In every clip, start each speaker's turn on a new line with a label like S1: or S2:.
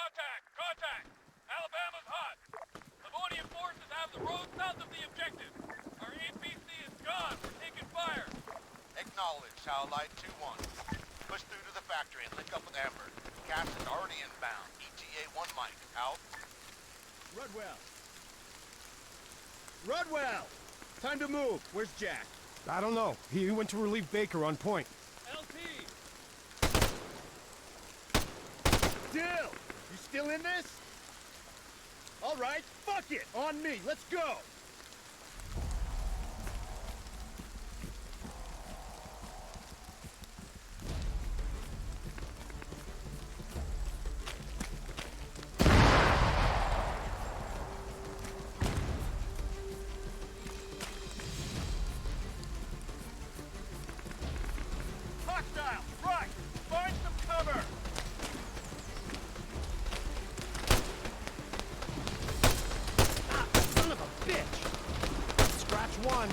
S1: Contact! Contact! Alabama's hot! Livonian forces have the road south of the objective. Our APC is gone. We're taking fire.
S2: Acknowledge, Howlite 2-1. Push through to the factory and link up with Amber. Cass is already inbound. ETA 1 Mike. Out.
S3: Rudwell! Rudwell! Time to move. Where's Jack?
S4: I don't know. He went to relieve Baker on point.
S1: LT!
S3: Dill! You still in this? All right, fuck it! On me, let's go! Hostile! Right! Find some cover!
S4: Ah, son of a bitch! Scratch one.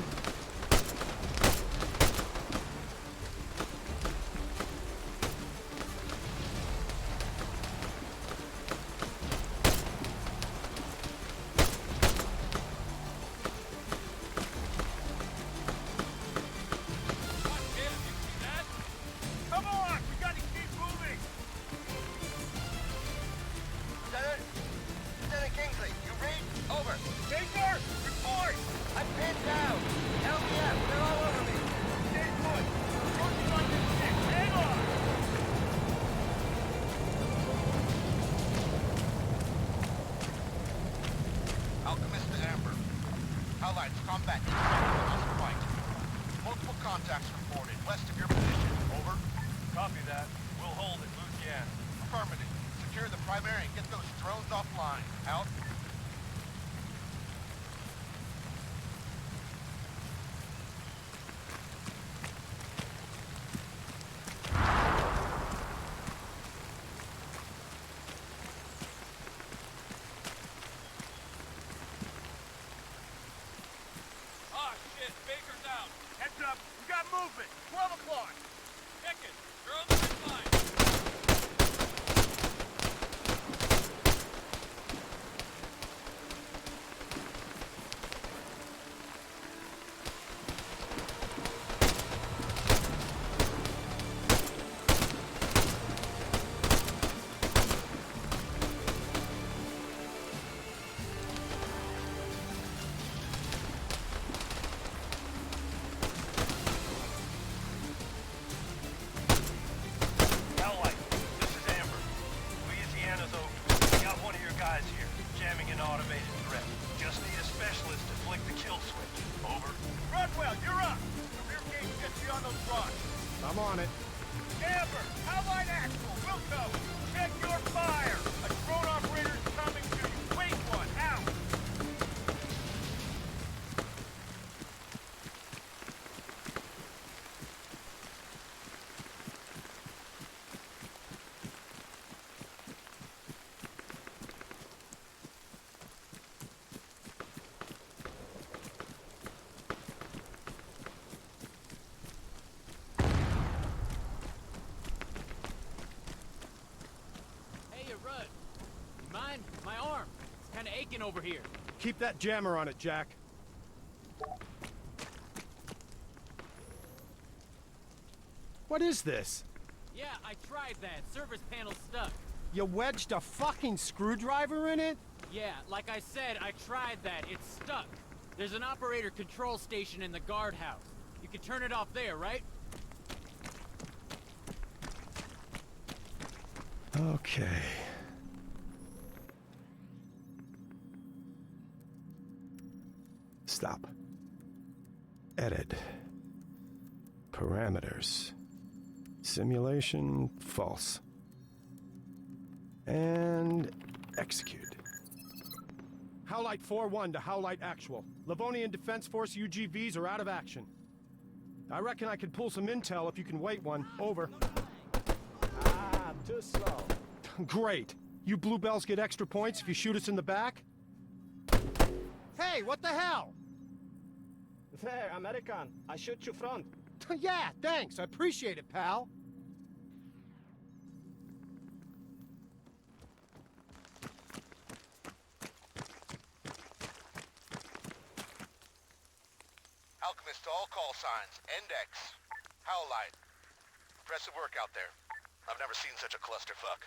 S3: Come on! We gotta keep moving!
S2: Lieutenant Kingsley, you read? Over.
S3: Baker! Report!
S2: I'm pinned down. LBF, they're all over me.
S3: Stay put! Working on this shit! Hang on!
S2: Alchemist to Amber. Howlites, combat expected on this point. Multiple contacts reported west of your position. Over.
S1: Copy that. We'll hold it. Louisiana.
S2: Affirmative. Secure the primary and get those drones offline. Out.
S1: Ah, shit. Baker's out.
S3: Heads up! We got movement! 12 o'clock!
S1: Check it. They're on the ridge line.
S5: Howlite, this is Amber. Louisiana's open. Got one of your guys here, jamming an automated threat. Just need a specialist to flick the kill switch. Over.
S3: Rodwell, you're up! The rear gate gets you on those rocks.
S4: I'm on it.
S3: Amber, Howlite Actual, Wilco, check your fire! A drone operator's coming to you. Wait one, out!
S6: Hey, you Rudd. You mind? My arm. It's kind of aching over here.
S4: Keep that jammer on it, Jack. What is this?
S6: Yeah, I tried that. Service panel's stuck.
S4: You wedged a fucking screwdriver in it?
S6: Yeah, like I said, I tried that. It's stuck. There's an operator control station in the guardhouse. You can turn it off there, right?
S4: Okay. Stop. Edit. Parameters. Simulation false. And execute. Howlite 4-1 to Howlite Actual. Livonian Defense Force UGVs are out of action. I reckon I could pull some intel if you can wait one. Over.
S7: Ah, too slow.
S4: Great. You bluebells get extra points if you shoot us in the back? Hey, what the hell?
S7: There, American. I shoot you front.
S4: Yeah, thanks. I appreciate it, pal.
S2: Alchemist to all call signs. Index. Howlite. Impressive work out there. I've never seen such a clusterfuck.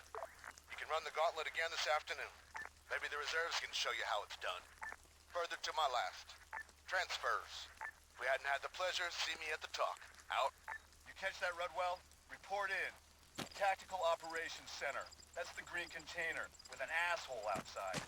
S2: You can run the gauntlet again this afternoon. Maybe the reserves can show you how it's done. Further to my last. Transfers. If we hadn't had the pleasure, see me at the talk. Out.
S5: You catch that, Rudwell? Report in. Tactical Operations Center. That's the green container with an asshole outside.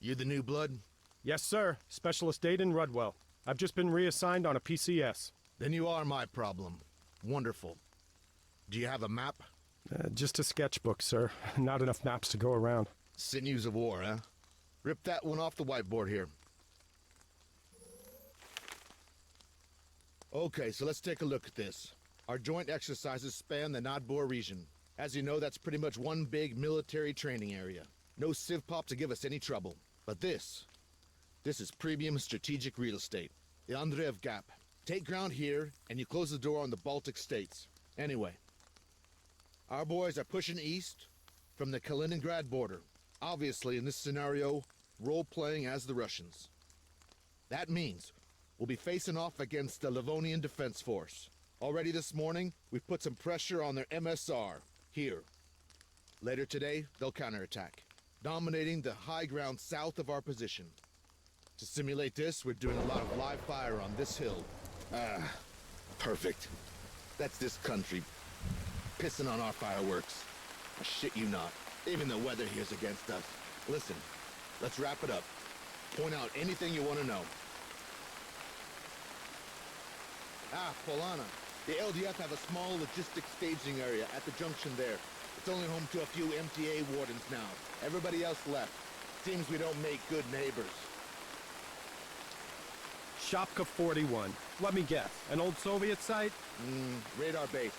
S8: You the new blood?
S4: Yes, sir. Specialist Aiden Rudwell. I've just been reassigned on a PCS.
S8: Then you are my problem. Wonderful. Do you have a map?
S4: Just a sketchbook, sir. Not enough maps to go around.
S8: Sinews of war, huh? Rip that one off the whiteboard here. Okay, so let's take a look at this. Our joint exercises span the Nadbor region. As you know, that's pretty much one big military training area. No civ pop to give us any trouble. But this is premium strategic real estate. The Andreev Gap. Take ground here, and you close the door on the Baltic states. Anyway, our boys are pushing east from the Kaliningrad border. Obviously, in this scenario, role-playing as the Russians. That means we'll be facing off against the Livonian Defense Force. Already this morning, we've put some pressure on their MSR, here. Later today, they'll counterattack, dominating the high ground south of our position. To simulate this, we're doing a lot of live fire on this hill. Perfect. That's this country pissing on our fireworks. I shit you not. Even the weather here's against us. Listen, let's wrap it up. Point out anything you want to know. Polana. The LDF have a small logistics staging area at the junction there. It's only home to a few MTA wardens now. Everybody else left. Seems we don't make good neighbors.
S4: Shopka 41. Let me guess. An old Soviet site?
S8: Radar base.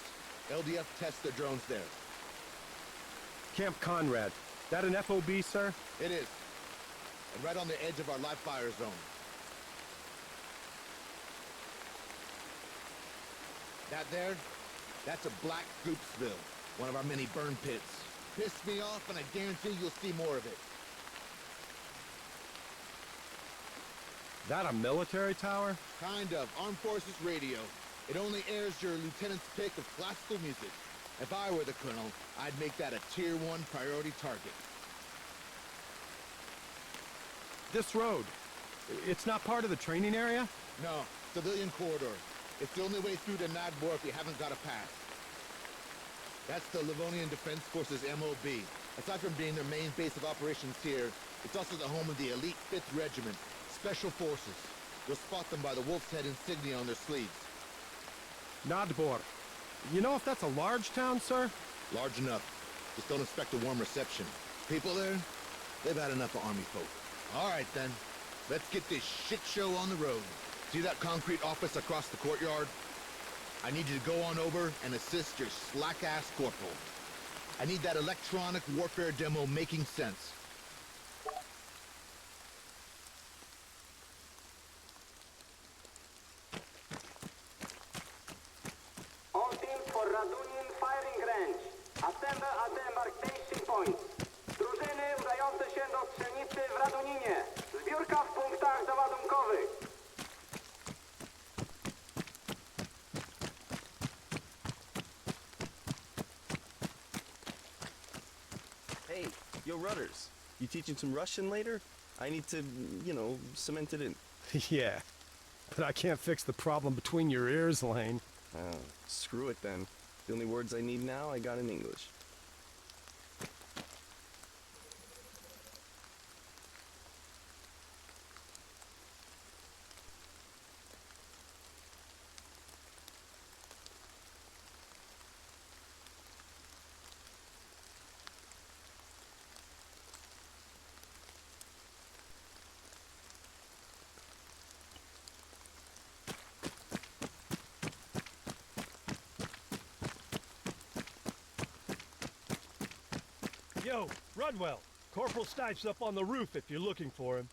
S8: LDF tests their drones there.
S4: Camp Conrad. That an FOB, sir?
S8: It is. And right on the edge of our live fire zone. That there, that's a black Goopsville, one of our many burn pits. Pissed me off, and I guarantee you'll see more of it.
S4: That a military tower?
S8: Kind of. Armed Forces radio. It only airs your lieutenant's pick of classical music. If I were the colonel, I'd make that a Tier 1 priority target.
S4: This road, it's not part of the training area?
S8: No, civilian corridor. It's the only way through to Nadbor if you haven't got a pass. That's the Livonian Defense Force's MOB. Aside from being their main base of operations here, it's also the home of the elite 5th Regiment, Special Forces. You'll spot them by the wolf's head insignia on their sleeves.
S4: Nadbor. You know if that's a large town, sir?
S8: Large enough. Just don't expect a warm reception. People there, they've had enough of army folk. All right, then. Let's get this shit show on the road. See that concrete office across the courtyard? I need you to go on over and assist your slack-ass corporal. I need that electronic warfare demo making sense.
S9: All teams for Radunian firing range. Assemble at the embarkation points. Drużyny udające się do strzelnicy w Raduninie. Zbiórka w punktach załadunkowych.
S10: Hey, yo Rudders, you teaching some Russian later? I need to, cement it in.
S4: Yeah, but I can't fix the problem between your ears, Lane.
S10: Screw it then. The only words I need now, I got in English.
S4: Yo, Rudwell. Corporal Stipe's up on the roof if you're looking for him.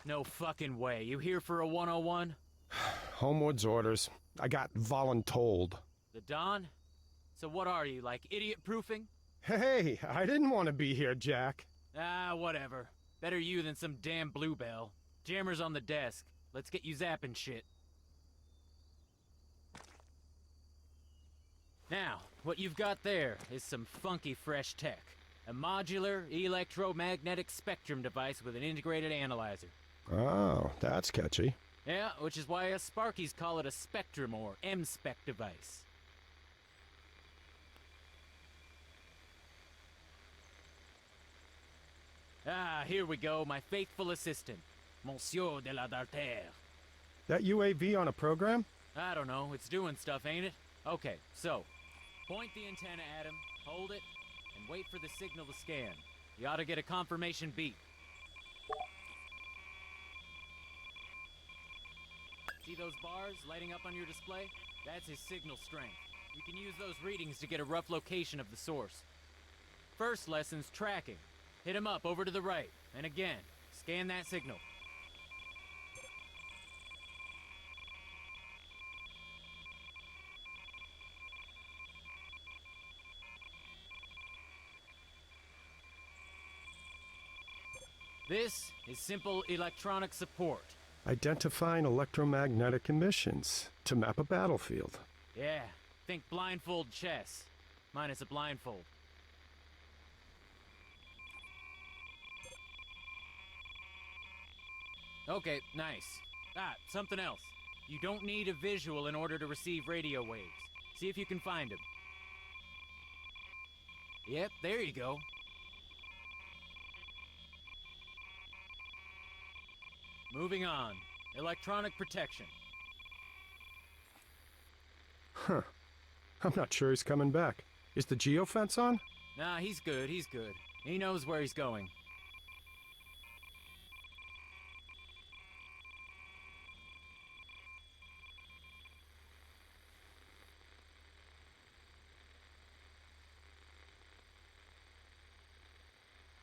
S6: No fucking way. You here for a 101?
S4: Homewood's orders. I got voluntold.
S6: The Don? So what are you, like idiot-proofing?
S4: Hey, I didn't want to be here, Jack.
S6: Ah, whatever. Better you than some damn bluebell. Jammer's on the desk. Let's get you zapping shit. Now, what you've got there is some funky fresh tech. A modular electromagnetic spectrum device with an integrated analyzer.
S4: Oh, that's catchy.
S6: Yeah, which is why us Sparkies call it a spectrum or M-spec device. Ah, here we go, my faithful assistant, Monsieur de la Dartere.
S4: That UAV on a program?
S6: I don't know, it's doing stuff, ain't it? Okay, so, point the antenna at him, hold it, and wait for the signal to scan. You ought to get a confirmation beep. See those bars lighting up on your display? That's his signal strength. You can use those readings to get a rough location of the source. First lesson's tracking. Hit him up over to the right, and again, scan that signal. This is simple electronic support.
S4: Identifying electromagnetic emissions to map a battlefield.
S6: Yeah, think blindfold chess, minus a blindfold. Okay, nice. Ah, something else. You don't need a visual in order to receive radio waves. See if you can find them. Yep, there you go. Moving on. Electronic protection.
S4: Huh. I'm not sure he's coming back. Is the geofence on?
S6: Nah, he's good, he's good. He knows where he's going.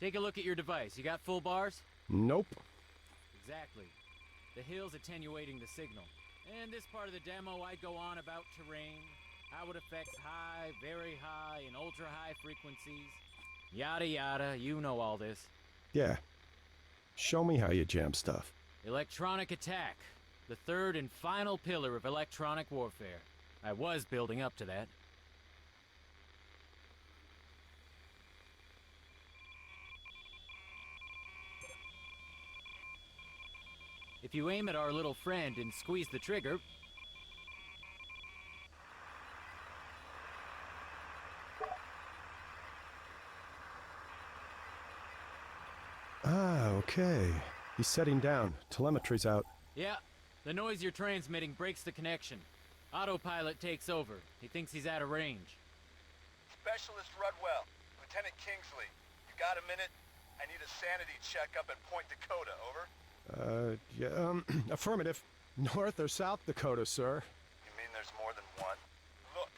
S6: Take a look at your device. You got full bars?
S4: Nope.
S6: Exactly. The hill's attenuating the signal. In this part of the demo, I go on about terrain, how it affects high, very high, and ultra-high frequencies. Yada yada, you know all this.
S4: Yeah. Show me how you jam stuff.
S6: Electronic attack. The third and final pillar of electronic warfare. I was building up to that. If you aim at our little friend and squeeze the trigger...
S4: Ah, okay. He's setting down. Telemetry's out.
S6: Yeah, the noise you're transmitting breaks the connection. Autopilot takes over. He thinks he's out of range.
S2: Specialist Rudwell, Lieutenant Kingsley, you got a minute? I need a sanity check up at Point Dakota, over?
S4: Yeah, affirmative. North or South Dakota, sir?
S2: You mean there's more than one? Look,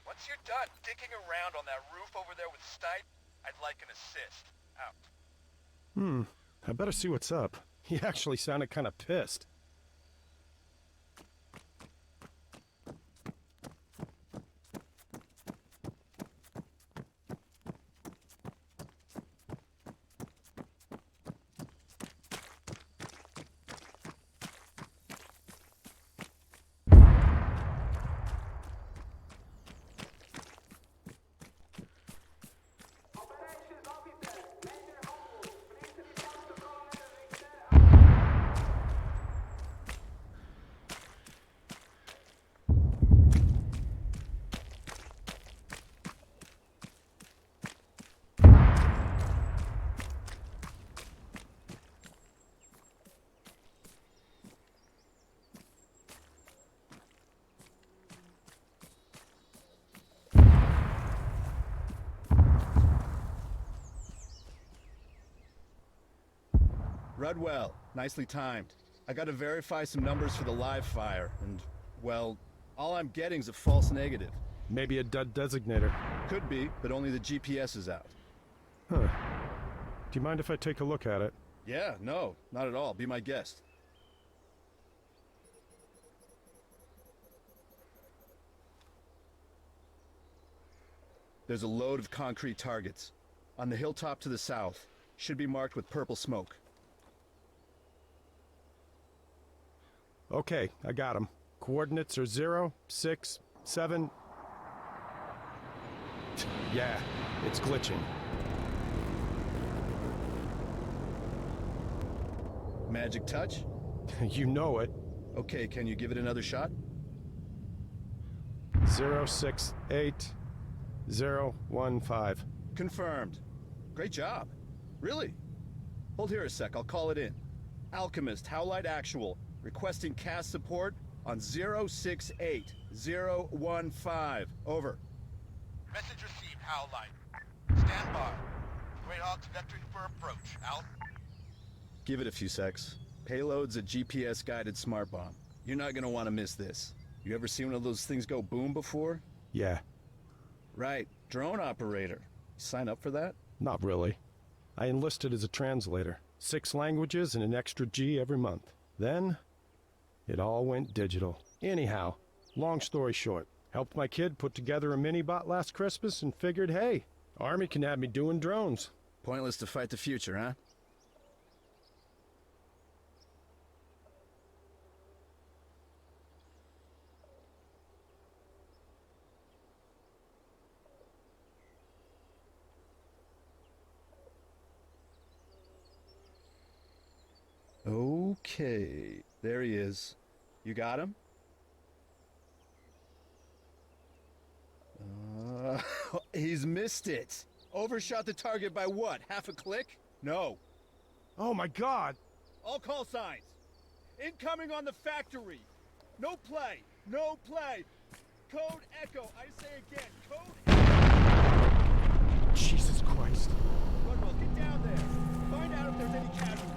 S2: once you're done dicking around on that roof over there with Stipe, I'd like an assist. Out.
S4: I better see what's up. He actually sounded kind of pissed.
S11: Rudwell, nicely timed. I gotta verify some numbers for the live fire, and, well, all I'm getting's a false negative.
S4: Maybe a dud designator.
S11: Could be, but only the GPS is out.
S4: Huh. Do you mind if I take a look at it?
S11: Yeah, no, not at all. Be my guest. There's a load of concrete targets. On the hilltop to the south. Should be marked with purple smoke.
S4: Okay, I got them. Coordinates are 0, 6, 7... Yeah, it's glitching.
S11: Magic touch?
S4: You know it.
S11: Okay, can you give it another shot?
S4: 068015.
S11: Confirmed. Great job. Really? Hold here a sec, I'll call it in. Alchemist, Howlite Actual, requesting cast support on 068015. Over.
S2: Message received, Howlite. Stand by. Greyhawk's vectoring for approach. Out.
S11: Give it a few secs. Payload's a GPS-guided smart bomb. You're not gonna want to miss this. You ever seen one of those things go boom before?
S4: Yeah.
S11: Right, drone operator. You sign up for that?
S4: Not really. I enlisted as a translator. 6 languages and an extra G every month. Then, it all went digital. Anyhow, long story short, helped my kid put together a mini-bot last Christmas and figured, hey, Army can have me doing drones.
S11: Pointless to fight the future, huh? Okay, there he is. You got him? He's missed it. Overshot the target by what? Half a click? No.
S4: Oh my God!
S11: All call signs. Incoming on the factory. No play. No play. Code Echo. I say again. Code Echo.
S4: Jesus Christ.
S11: Rudwell, get down there. Find out if there's any casualties.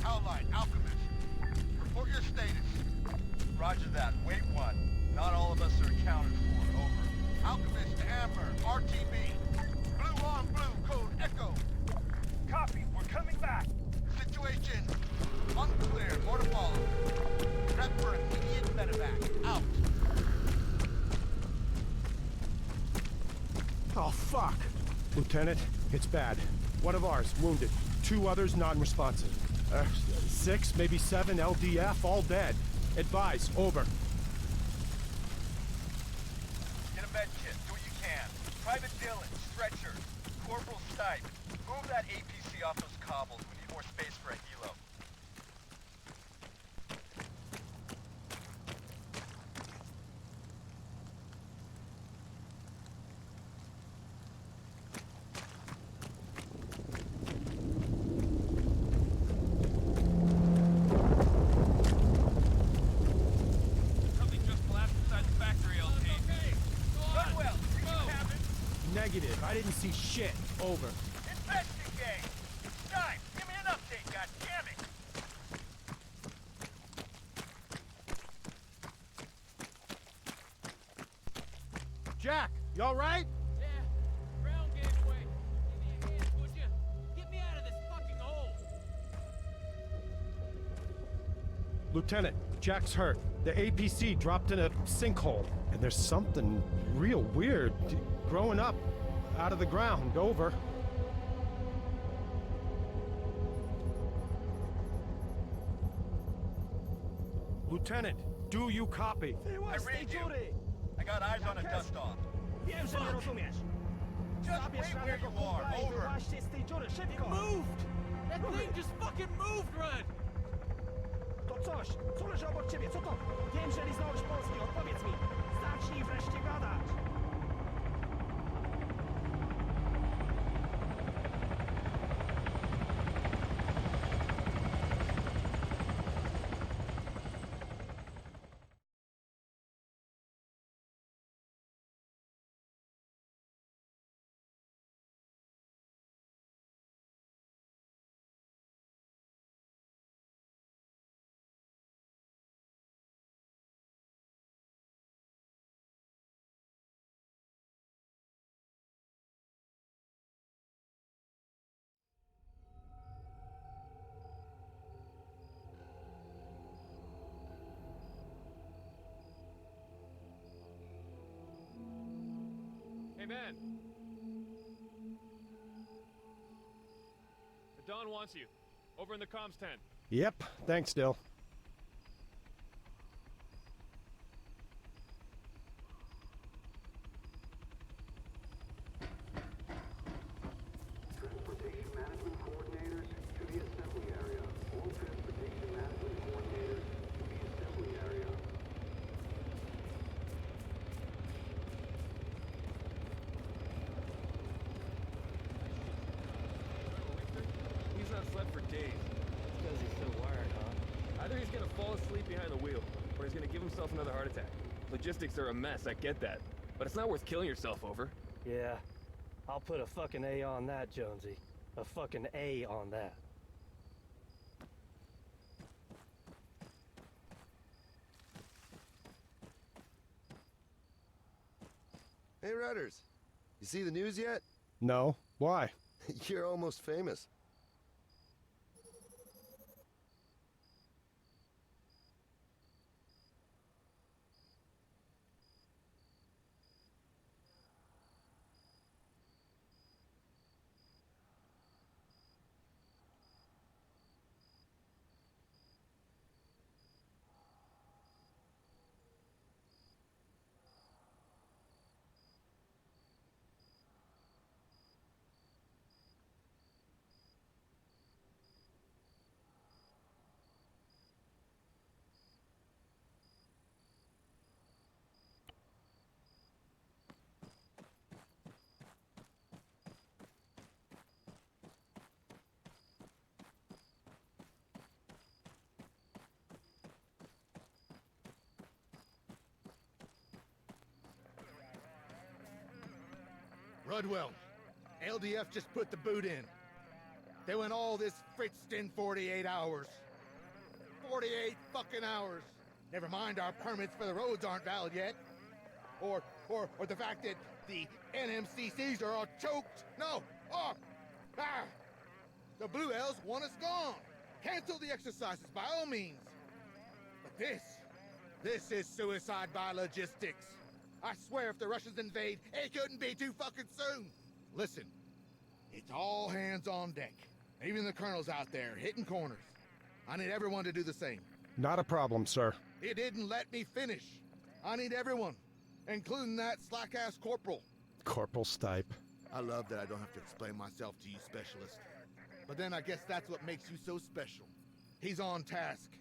S2: Howlite, Alchemist. Report your status.
S5: Roger that. Wait one. Not all of us are accounted for. Over.
S2: Alchemist to ArmA, RTB. Blue on blue, code Echo.
S5: Copy. We're coming back.
S2: Situation unclear. More to follow. Prep for immediate medevac. Out.
S4: Oh, fuck! Lieutenant, it's bad. One of ours, wounded. 2 others, non-responsive. 6, maybe 7 LDF, all dead. Advise, over.
S5: Get a med kit. Do what you can. Private Dillon, stretcher. Corporal Stipe. Move that APC off those cobbles. We need more space for a helo.
S1: Something just collapsed inside the factory, LT. Okay, go on.
S5: Rudwell, you have it.
S4: Negative. I didn't see shit. Over.
S5: Investigate. Stipe, give me an update, goddammit.
S4: Jack, you all right?
S6: Yeah, ground gave away. Give me a hand, would you? Get me out of this fucking hole.
S4: Lieutenant, Jack's hurt. The APC dropped in a sinkhole. And there's something real weird growing up out of the ground. Over. Lieutenant, do you copy?
S5: I read you. I got eyes on a dust-off.
S7: Wiem, że nie rozumiesz.
S5: Just
S7: Zabierz
S5: wait where
S7: ranego
S5: you are.
S7: kumpla i
S5: Over.
S7: wyłaźcie z tej dziury,
S6: It
S7: szybko!
S6: moved! That thing just fucking moved, Rud!
S7: To coś, co leży obok ciebie, co to? Wiem, że liznąłeś polski, odpowiedz mi. Zacznij wreszcie gadać.
S1: man. The Don wants you. Over in the comms tent.
S4: Yep, thanks, Dill.
S9: Transportation management coordinators to the assembly area. All transportation management coordinators to the assembly area.
S1: He's not slept for days.
S10: Because he's so wired, huh?
S1: Either he's gonna fall asleep behind the wheel, or he's gonna give himself another heart attack. Logistics are a mess, I get that. But it's not worth killing yourself over.
S10: Yeah. I'll put a fucking A on that, Jonesy. A fucking A on that.
S12: Hey, Rudders. You see the news yet?
S4: No. Why?
S12: You're almost famous.
S8: Rudwell, LDF just put the boot in. They went all this fritzed in 48 hours. 48 fucking hours. Never mind our permits for the roads aren't valid yet. Or the fact that the NMCCs are all choked. No, the Blue Elves want us gone. Cancel the exercises by all means. But this is suicide by logistics. I swear if the Russians invade, it couldn't be too fucking soon. Listen, it's all hands on deck. Even the colonel's out there, hitting corners. I need everyone to do the same.
S4: Not a problem, sir.
S8: It didn't let me finish. I need everyone, including that slack-ass corporal.
S4: Corporal Stipe.
S8: I love that I don't have to explain myself to you, specialist. But then I guess that's what makes you so special. He's on task,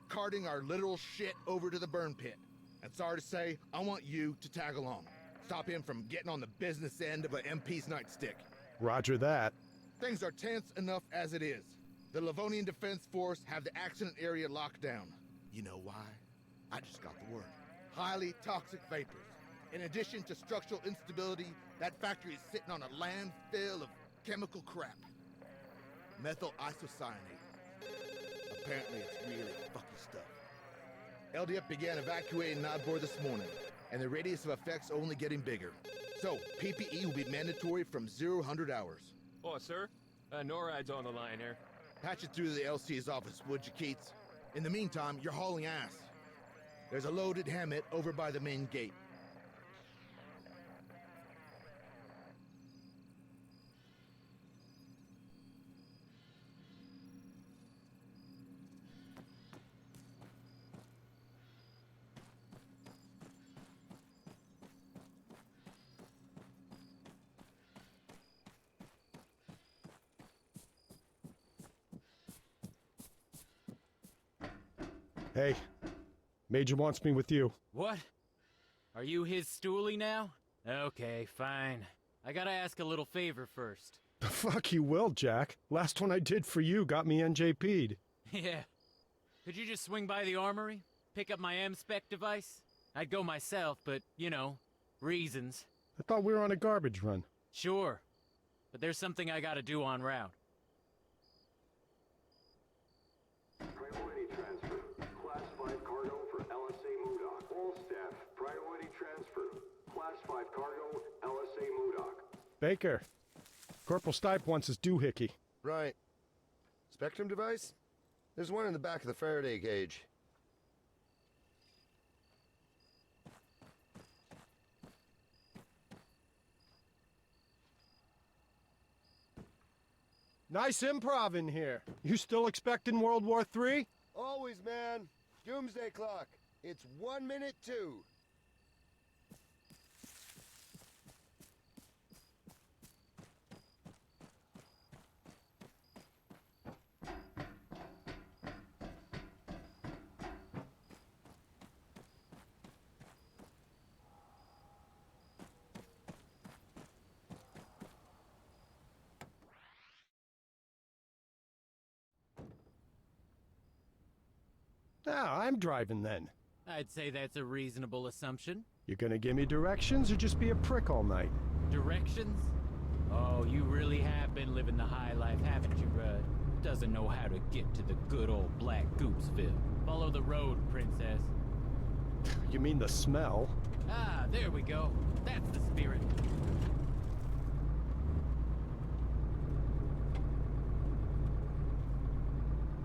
S8: carting our literal shit over to the burn pit. And sorry to say, I want you to tag along. Stop him from getting on the business end of an MP's nightstick.
S4: Roger that.
S8: Things are tense enough as it is. The Livonian Defense Force have the accident area locked down. You know why? I just got the word. Highly toxic vapors. In addition to structural instability, that factory is sitting on a landfill of chemical crap. Methyl isocyanate. Apparently it's really fucky stuff. LDF began evacuating Nodbor this morning, and the radius of effects only getting bigger. So, PPE will be mandatory from 0-100 hours.
S1: Oh, sir? NORAD's on the line here.
S8: Patch it through to the LC's office, would you, Keats? In the meantime, you're hauling ass. There's a loaded Hammett over by the main gate.
S4: Hey, Major wants me with you.
S6: What? Are you his stoolie now? Okay, fine. I gotta ask a little favor first.
S4: The fuck you will, Jack. Last one I did for you got me NJP'd.
S6: Yeah. Could you just swing by the armory? Pick up my M-Spec device? I'd go myself, but, you know, reasons.
S4: I thought we were on a garbage run.
S6: Sure. But there's something I gotta do en route.
S9: Priority transfer. Classified cargo for LSA Modoc. All staff, priority transfer. Classified cargo, LSA Modoc.
S4: Baker, Corporal Stipe wants his doohickey.
S12: Right. Spectrum device? There's one in the back of the Faraday cage.
S4: Nice improv in here. You still expecting World War III?
S12: Always, man. Doomsday clock. It's 1 minute 2.
S4: Ah, I'm driving then.
S6: I'd say that's a reasonable assumption.
S4: You gonna give me directions or just be a prick all night?
S6: Directions? Oh, you really have been living the high life, haven't you, Rudd? Doesn't know how to get to the good old Black Goopsville. Follow the road, princess.
S4: You mean the smell?
S6: Ah, there we go. That's the spirit.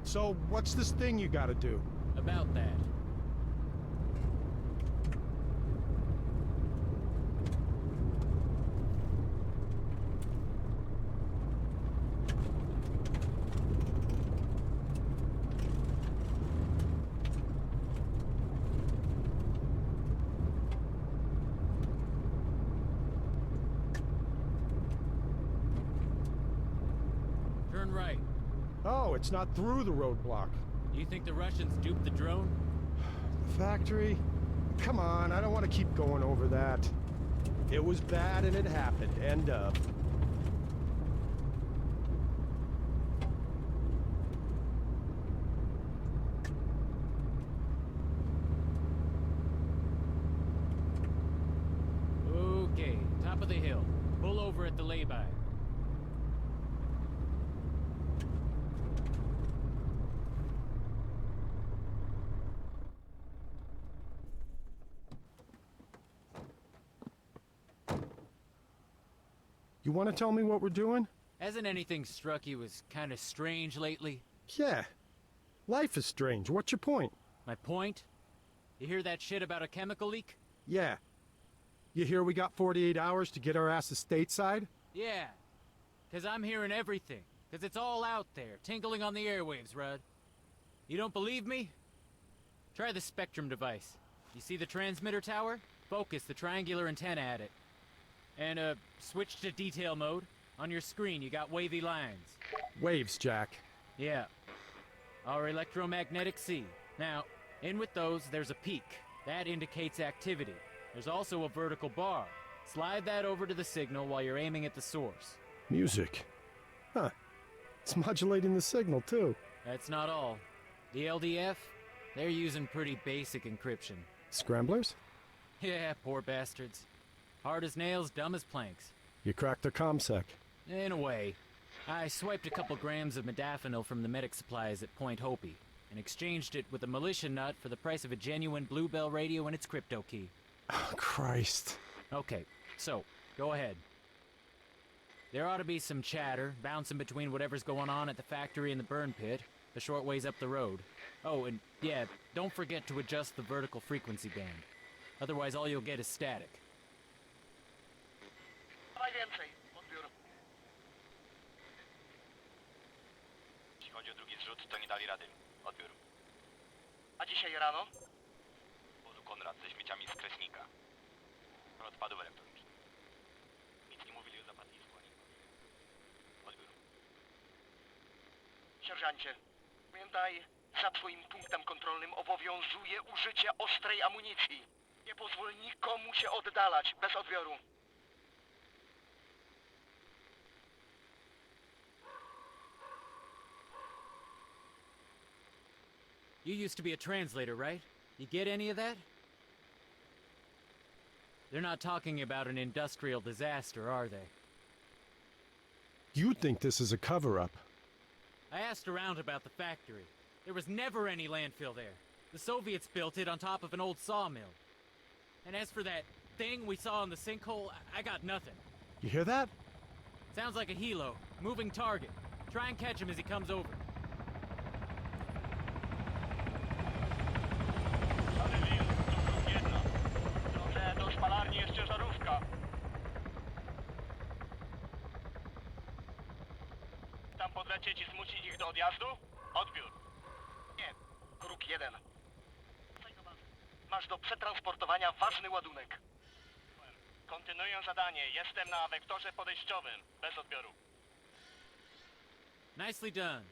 S4: So, what's this thing you gotta do?
S6: About that. Turn right.
S4: Oh, it's not through the roadblock.
S6: You think the Russians duped the drone?
S4: The factory? Come on, I don't want to keep going over that. It was bad and it happened. End of.
S6: Okay, top of the hill. Pull over at the lay-by.
S4: You want to tell me what we're doing?
S6: Hasn't anything struck you as kind of strange lately?
S4: Yeah. Life is strange. What's your point?
S6: My point? You hear that shit about a chemical leak?
S4: Yeah. You hear we got 48 hours to get our asses stateside?
S6: Yeah. 'Cause I'm hearing everything. 'Cause it's all out there, tinkling on the airwaves, Rudd. You don't believe me? Try the Spectrum device. You see the transmitter tower? Focus the triangular antenna at it. And, switch to detail mode. On your screen, you got wavy lines.
S4: Waves, Jack.
S6: Yeah. Our electromagnetic sea. Now, in with those, there's a peak. That indicates activity. There's also a vertical bar. Slide that over to the signal while you're aiming at the source.
S4: Music. Huh. It's modulating the signal, too.
S6: That's not all. The LDF, they're using pretty basic encryption.
S4: Scramblers?
S6: Yeah, poor bastards. Hard as nails, dumb as planks.
S4: You cracked their comsec.
S6: In a way. I swiped a couple grams of modafinil from the medic supplies at Point Hopi and exchanged it with a militia nut for the price of a genuine Bluebell radio and its crypto key.
S4: Oh, Christ.
S6: Okay, so, go ahead. There ought to be some chatter, bouncing between whatever's going on at the factory and the burn pit, a short ways up the road. Oh, and yeah, don't forget to adjust the vertical frequency band. Otherwise all you'll get is static.
S5: Więcej. Odbiór. Jeśli chodzi o drugi zrzut, to nie dali rady. Odbiór. A dzisiaj rano? Wodu Konrad ze śmieciami z Kresnika. Odpadów elektronicznych. Nic nie mówili o zapadnisku ani... Odbiór. Sierżancie, pamiętaj, za twoim punktem kontrolnym obowiązuje użycie ostrej amunicji. Nie pozwól nikomu się oddalać bez odbioru.
S6: You used to be a translator, right? You get any of that? They're not talking about an industrial disaster, are they?
S4: You think this is a cover-up?
S6: I asked around about the factory. There was never any landfill there. The Soviets built it on top of an old sawmill. And as for that thing we saw in the sinkhole, I got nothing.
S4: You hear that?
S6: Sounds like a helo. Moving target. Try and catch him as he comes over.
S5: Do spalarni jest ciężarówka. Tam pod Chcecie ci zmusić ich do odjazdu? Odbiór. Nie, kruk 1. Masz do przetransportowania ważny ładunek. Kontynuuję zadanie. Jestem na wektorze podejściowym. Bez odbioru.
S6: Nicely done.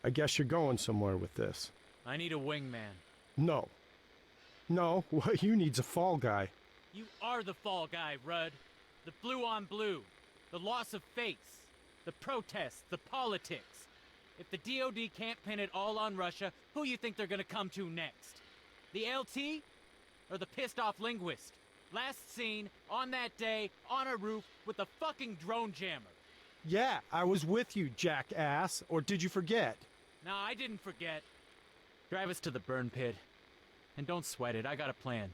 S4: I guess you're going somewhere with this.
S6: I need a wingman.
S4: No. No, what you need's a fall guy.
S6: You are the fall guy, Rudd. The blue on blue. The loss of face. The protests. The politics. If the DOD can't pin it all on Russia, who you think they're gonna come to next? The LT? Or the pissed off linguist? Last seen, on that day, on a roof, with a fucking drone jammer.
S4: Yeah, I was with you, jackass. Or did you forget?
S6: Nah, I didn't forget. Drive us to the burn pit. And don't sweat it, I got a plan.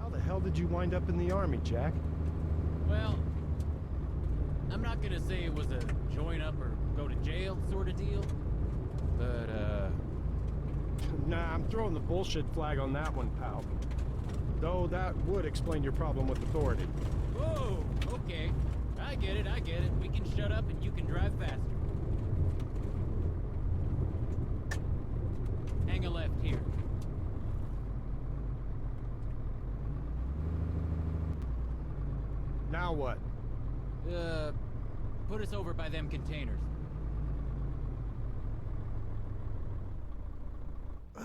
S4: How the hell did you wind up in the army, Jack?
S6: Well, I'm not gonna say it was a join up or go to jail sort of deal, but,
S4: Nah, I'm throwing the bullshit flag on that one, pal. Though that would explain your problem with authority.
S6: Whoa, okay. I get it. We can shut up and you can drive faster. Hang a left here.
S4: Now what?
S6: Put us over by them containers.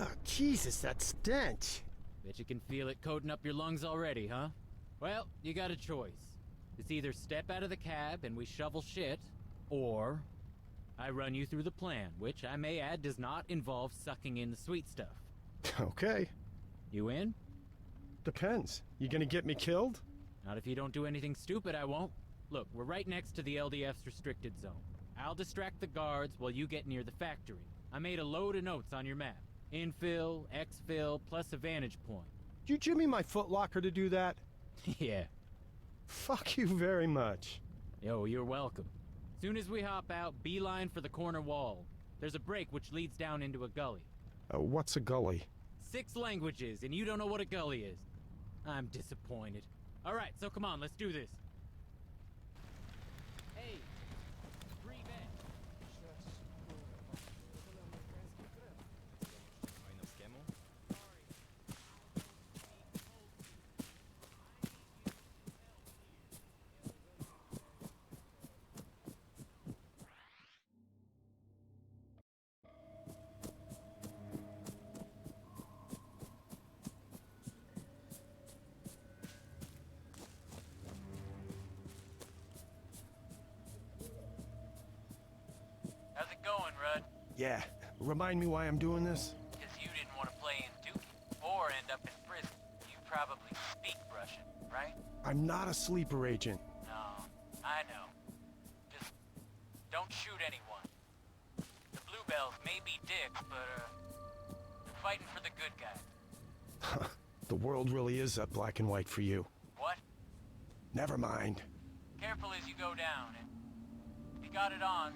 S4: Oh, Jesus, that stench.
S6: Bet you can feel it coating up your lungs already, huh? Well, you got a choice. It's either step out of the cab and we shovel shit, or I run you through the plan, which I may add does not involve sucking in the sweet stuff.
S4: Okay.
S6: You in?
S4: Depends. You gonna get me killed?
S6: Not if you don't do anything stupid, I won't. Look, we're right next to the LDF's restricted zone. I'll distract the guards while you get near the factory. I made a load of notes on your map. Infill, exfill, plus a vantage point.
S4: You Jimmy my footlocker to do that?
S6: Yeah.
S4: Fuck you very much.
S6: Yo, you're welcome. Soon as we hop out, beeline for the corner wall. There's a break which leads down into a gully.
S4: What's a gully?
S6: 6 languages, and you don't know what a gully is. I'm disappointed. Alright, so come on, let's do this. Hey, breathe in. How's it going, Rudd?
S4: Yeah. Remind me why I'm doing this?
S6: Because you didn't want to play in Dookie, or end up in prison. You probably speak Russian, right?
S4: I'm not a sleeper agent.
S6: No, I know. Just don't shoot anyone. The Bluebells may be dicks, but, they're fighting for the good guy.
S4: The world really is that black and white for you.
S6: What?
S4: Never mind.
S6: Careful as you go down, and if you got it on,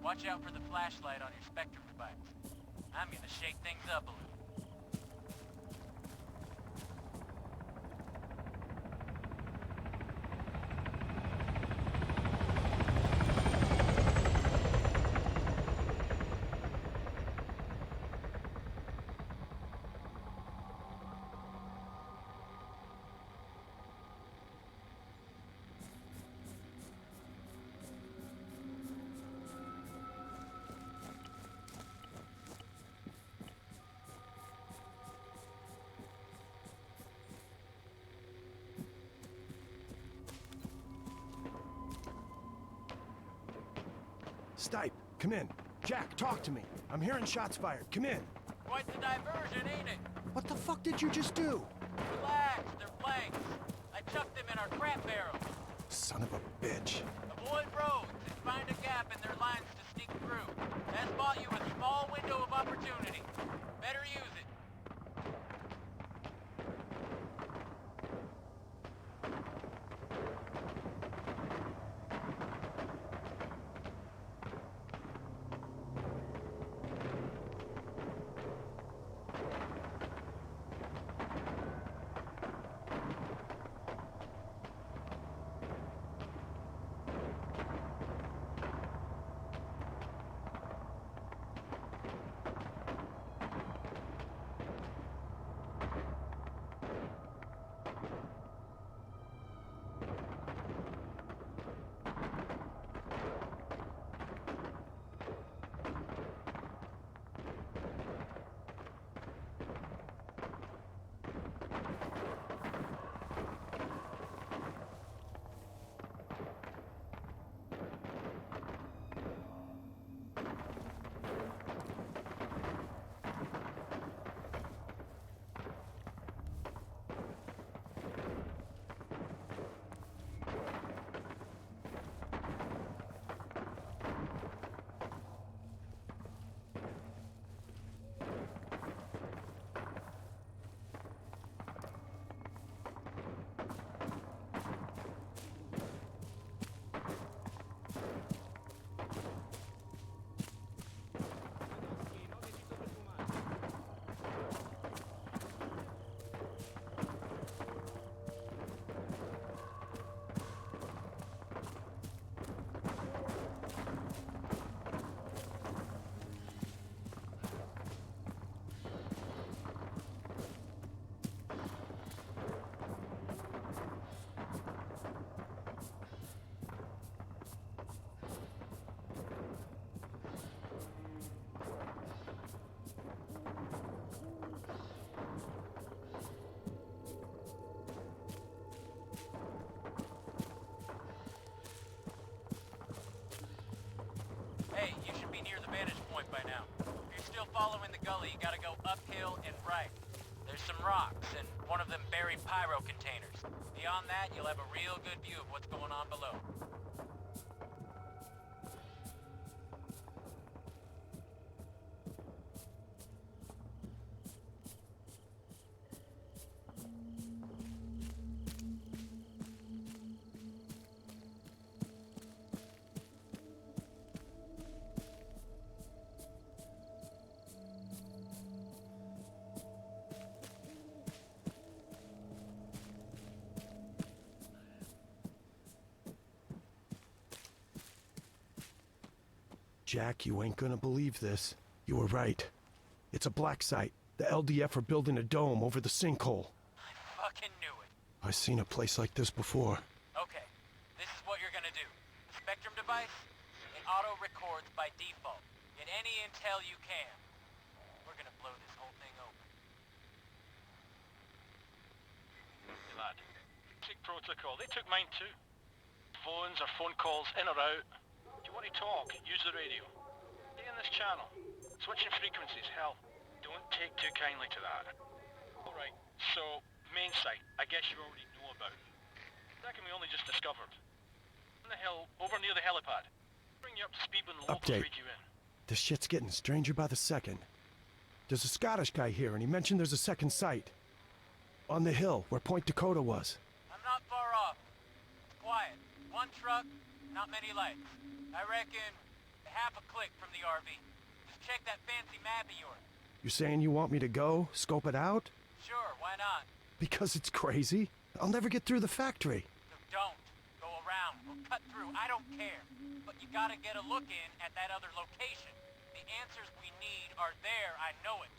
S6: watch out for the flashlight on your Spectrum device. I'm gonna shake things up a little.
S4: Stipe, come in. Jack, talk to me. I'm hearing shots fired. Come in.
S6: Quite the diversion, ain't it?
S4: What the fuck did you just do?
S6: Relax, they're blanks. I chucked them in our crap barrel.
S4: Son of a bitch.
S6: Avoid roads and find a gap in their lines to sneak through. That's bought you a small window of opportunity. Better use it. gully, you gotta go uphill and right. There's some rocks and one of them buried pyro containers. Beyond that, you'll have a real good view of what's going on below.
S4: Jack, you ain't gonna believe this. You were right. It's a black site. The LDF are building a dome over the sinkhole.
S6: I fucking knew it.
S4: I've seen a place like this before.
S6: Okay, this is what you're gonna do. The Spectrum device, it auto-records by default. Get any intel you can. We're gonna blow this whole thing open.
S5: Hey lad, take protocol. They took mine too. Phones or phone calls in or out. You want to talk, use the radio. Stay in this channel. Switching frequencies, hell. Don't take too kindly to that. Alright, so, main site, I guess you already know about. Second we only just discovered. On the hill, over near the helipad. Bring you up to speed when the locals
S4: Update.
S5: read you in.
S4: This shit's getting stranger by the second. There's a Scottish guy here, and he mentioned there's a second site. On the hill, where Point Dakota was.
S6: I'm not far off. It's quiet. One truck, not many lights. I reckon half a click from the RV. Just check that fancy map of yours.
S4: You're saying you want me to go, scope it out?
S6: Sure, why not?
S4: Because it's crazy? I'll never get through the factory.
S6: So don't. Go around or cut through. I don't care. But you gotta get a look in at that other location. The answers we need are there, I know it.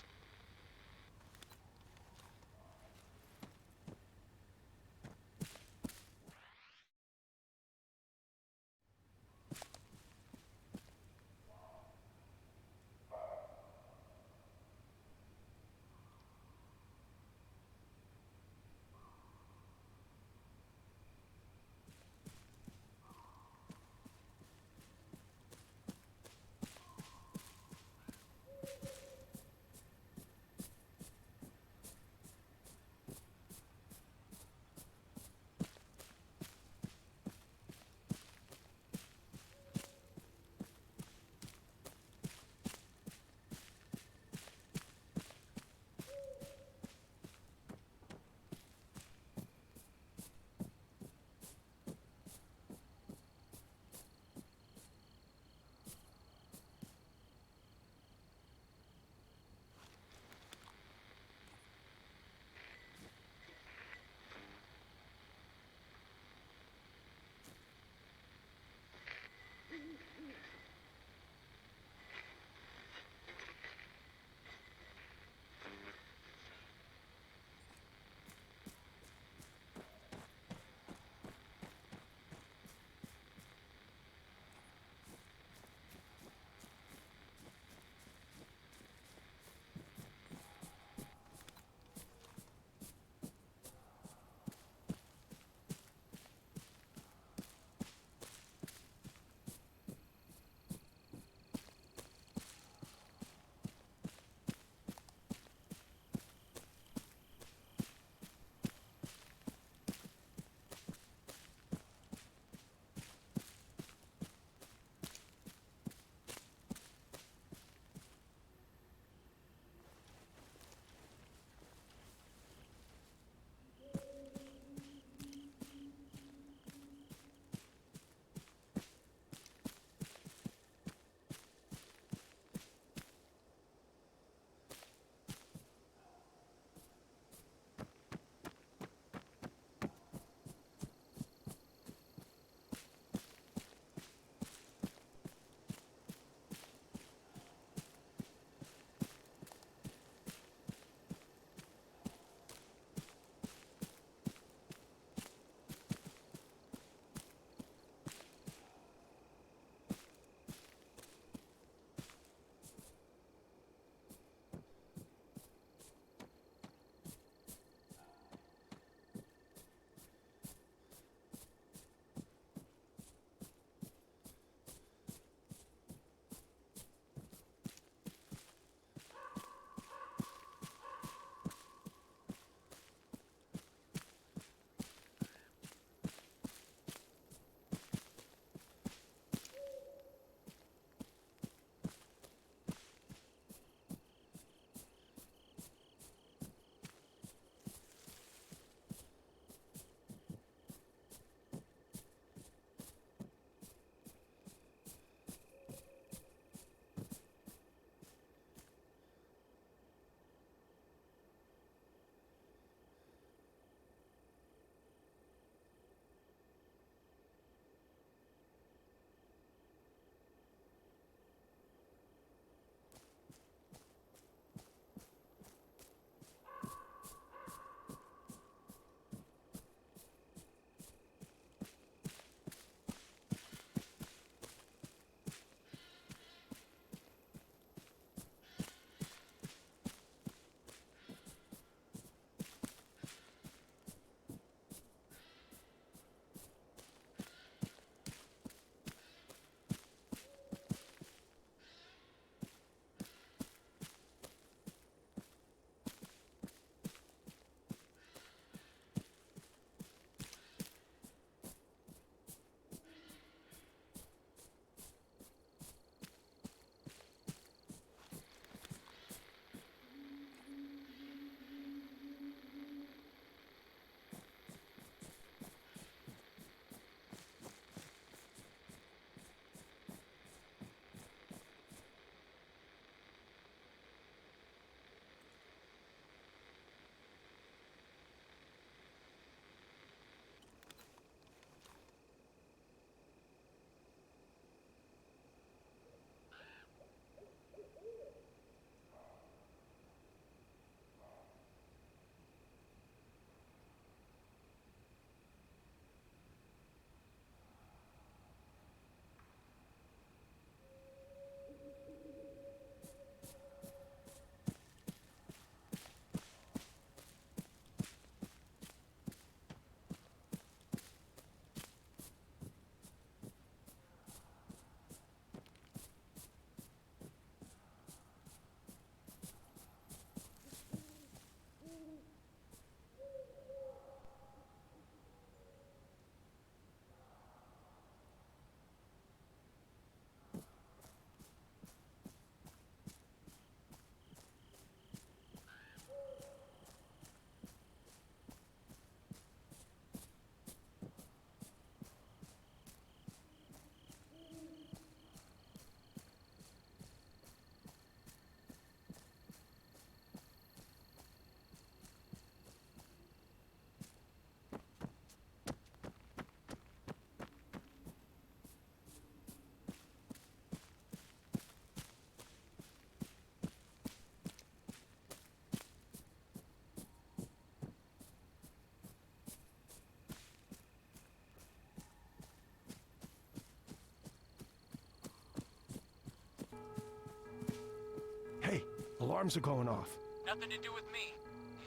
S4: alarms are going off.
S6: Nothing to do with me.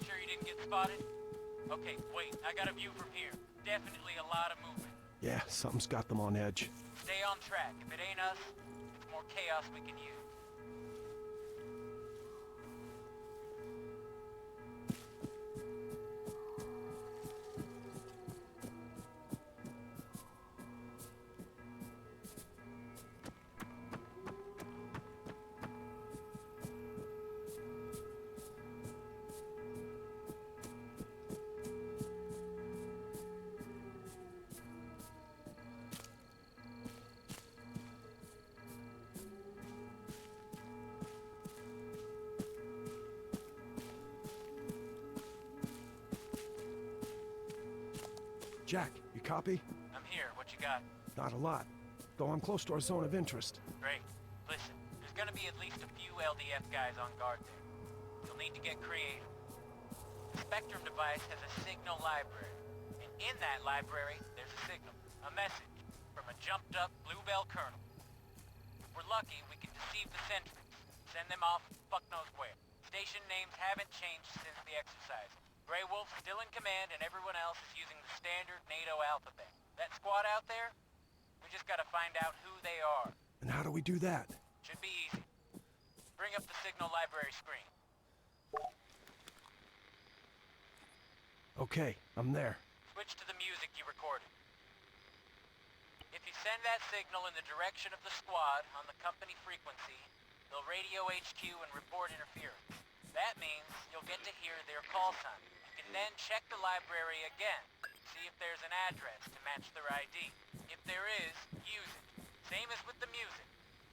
S6: You sure you didn't get spotted? Okay, wait, I got a view from here. Definitely a lot of movement.
S4: Yeah, something's got them on edge.
S6: Stay on track. If it ain't us, it's more chaos we can use.
S4: Jack, you copy?
S6: I'm here. What you got?
S4: Not a lot, though I'm close to our zone of interest.
S6: Great. Listen, there's gonna be at least a few LDF guys on guard there. You'll need to get creative. The Spectrum device has a signal library. And in that library, there's a signal. A message from a jumped-up Bluebell colonel. If we're lucky, we can deceive the sentries. Send them off fuck knows where. Station names haven't changed since the exercise. Grey Wolf's still in command and everyone else is using the standard NATO alphabet. That squad out there, we just gotta find out who they are.
S4: And how do we do that?
S6: Should be easy. Bring up the signal library screen.
S4: Okay, I'm there.
S6: Switch to the music you recorded. If you send that signal in the direction of the squad on the company frequency, they'll radio HQ and report interference. That means you'll get to hear their call sign. You can then check the library again, see if there's an address to match their ID. If there is, use it. Same as with the music.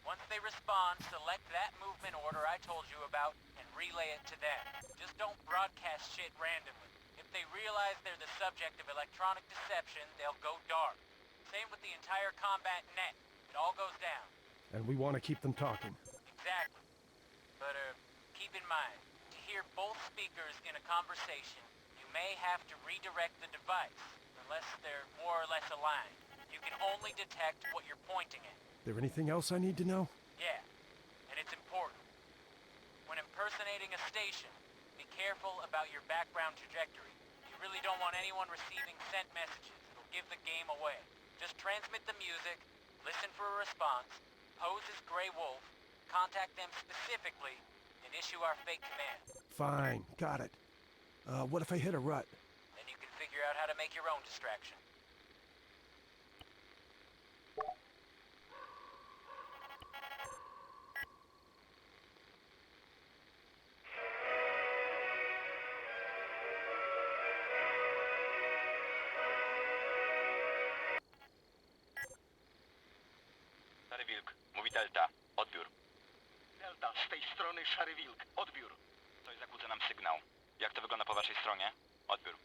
S6: Once they respond, select that movement order I told you about and relay it to them. Just don't broadcast shit randomly. If they realize they're the subject of electronic deception, they'll go dark. Same with the entire combat net. It all goes down.
S4: And we want to keep them talking.
S6: Exactly. But, keep in mind, to hear both speakers in a conversation, you may have to redirect the device, unless they're more or less aligned. You can only detect what you're pointing at.
S4: There anything else I need to know?
S6: Yeah, and it's important. When impersonating a station, be careful about your background trajectory. You really don't want anyone receiving sent messages. It'll give the game away. Just transmit the music, listen for a response, pose as Grey Wolf, contact them specifically, and issue our fake command.
S4: Fine, got it. What if I hit a rut?
S6: Then you can figure out how to make your own distraction.
S5: Szary Wilk, mówi Delta. Odbiór. Delta, z tej strony Szary Wilk. Odbiór. Coś zakłóca nam sygnał. Jak to wygląda po waszej stronie? Odbiór.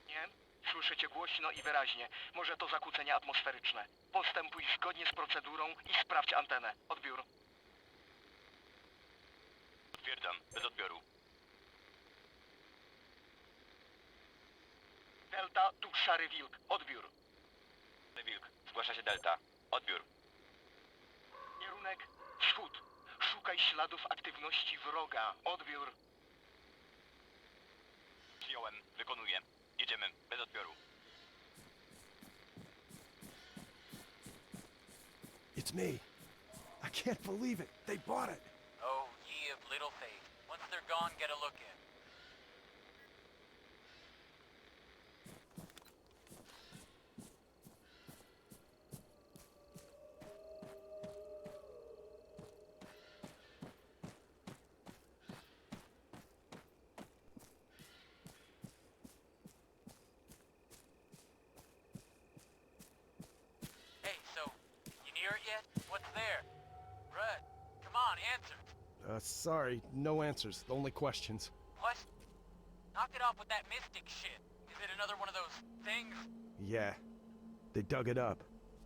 S13: Nie? Słyszę cię głośno i wyraźnie. Może to zakłócenia atmosferyczne. Postępuj zgodnie z procedurą i sprawdź antenę. Odbiór.
S5: Potwierdzam, bez odbioru.
S13: Delta, tu Szary Wilk. Odbiór.
S5: Szary Wilk, zgłasza się Delta. Odbiór.
S13: Kierunek wschód. Szukaj śladów aktywności wroga. Odbiór.
S5: Przyjąłem, wykonuję. Jedziemy, bez odbioru.
S4: It's me. I can't believe it. They bought it.
S6: Oh, ye of little faith. Once they're gone, get a look in. Hey, so, you near it yet? What's there? Rudd, come on, answer.
S4: Sorry, no answers. Only questions.
S6: What? Knock it off with that mystic shit. Is it another one of those things?
S4: Yeah. They dug it up.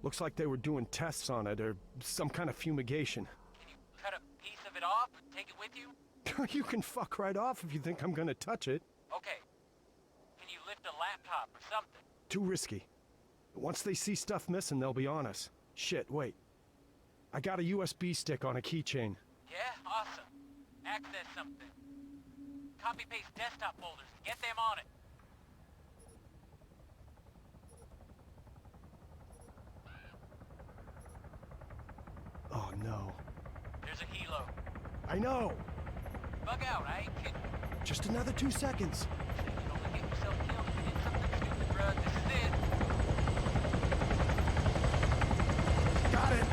S4: Looks like they were doing tests on it, or some kind of fumigation.
S6: Can you cut a piece of it off and take it with you?
S4: You can fuck right off if you think I'm gonna touch it.
S6: Okay. Can you lift a laptop or something?
S4: Too risky. Once they see stuff missing, they'll be on us. Shit, wait. I got a USB stick on a keychain.
S6: Yeah, awesome. Access something. Copy-paste desktop folders. Get them on it.
S4: Oh, no.
S6: There's a helo.
S4: I know!
S6: Bug out, I ain't kidding.
S4: Just another 2 seconds.
S6: You can only get yourself killed if you did something stupid, bruh. This is it.
S4: Got it!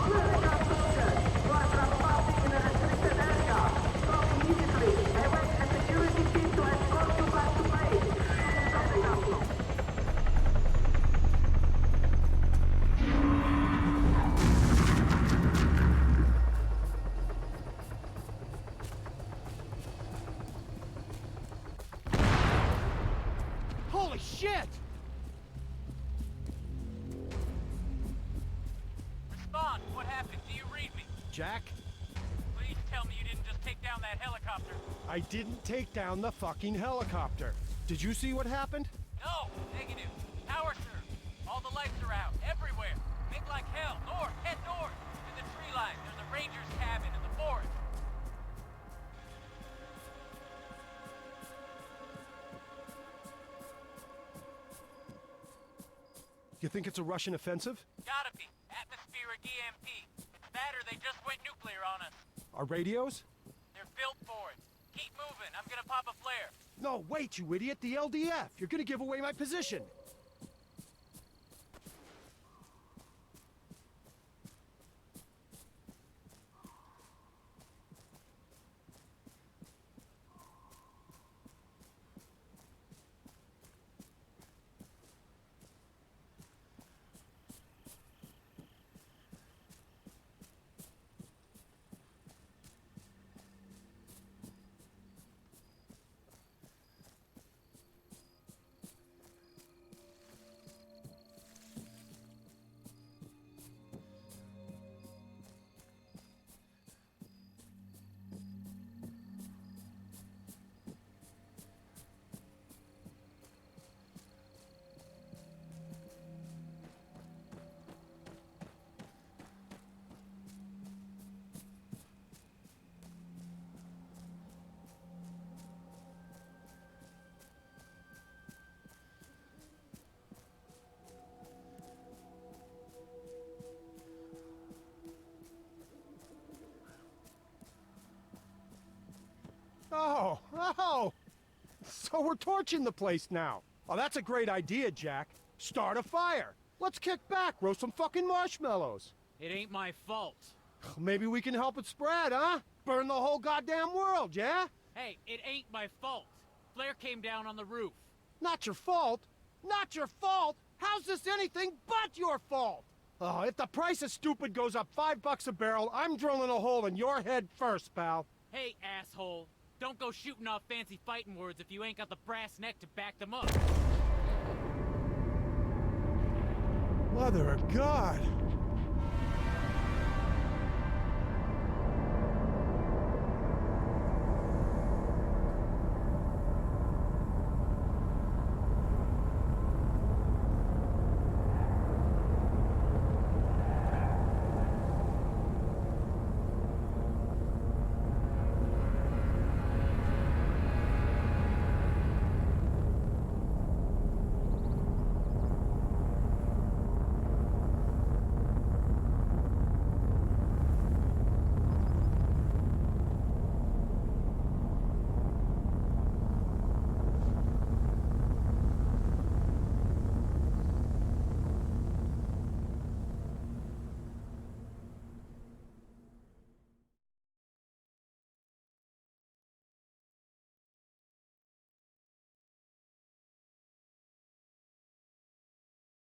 S9: American soldiers, you are trespassing in a restricted area. Stop immediately. Await a security team to escort you back to base.
S4: Holy shit!
S6: Respond. What happened? Do you read me?
S4: Jack,
S6: Please tell me you didn't just take down that helicopter.
S4: I didn't take down the fucking helicopter. Did you see what happened?
S6: No, negative. Power surge. All the lights are out. Everywhere. Make like hell. North. Head north. To the tree line. There's a ranger's cabin in the forest.
S4: You think it's a Russian offensive?
S6: Gotta be. Atmospheric EMP. It's that or they just went nuclear on us.
S4: Our radios?
S6: They're built for it. Keep moving. I'm gonna pop a flare.
S4: No, wait, you idiot. The LDF. You're gonna give away my position. Oh, so we're torching the place now. Oh, that's a great idea, Jack. Start a fire. Let's kick back, roast some fucking marshmallows.
S6: It ain't my fault.
S4: Maybe we can help it spread, huh? Burn the whole goddamn world, yeah?
S6: Hey, it ain't my fault. Flare came down on the roof.
S4: Not your fault. Not your fault? How's this anything but your fault? Oh, if the price of stupid goes up $5 a barrel, I'm drilling a hole in your head first, pal.
S6: Hey, asshole. Don't go shooting off fancy fighting words if you ain't got the brass neck to back them up.
S4: Mother of God.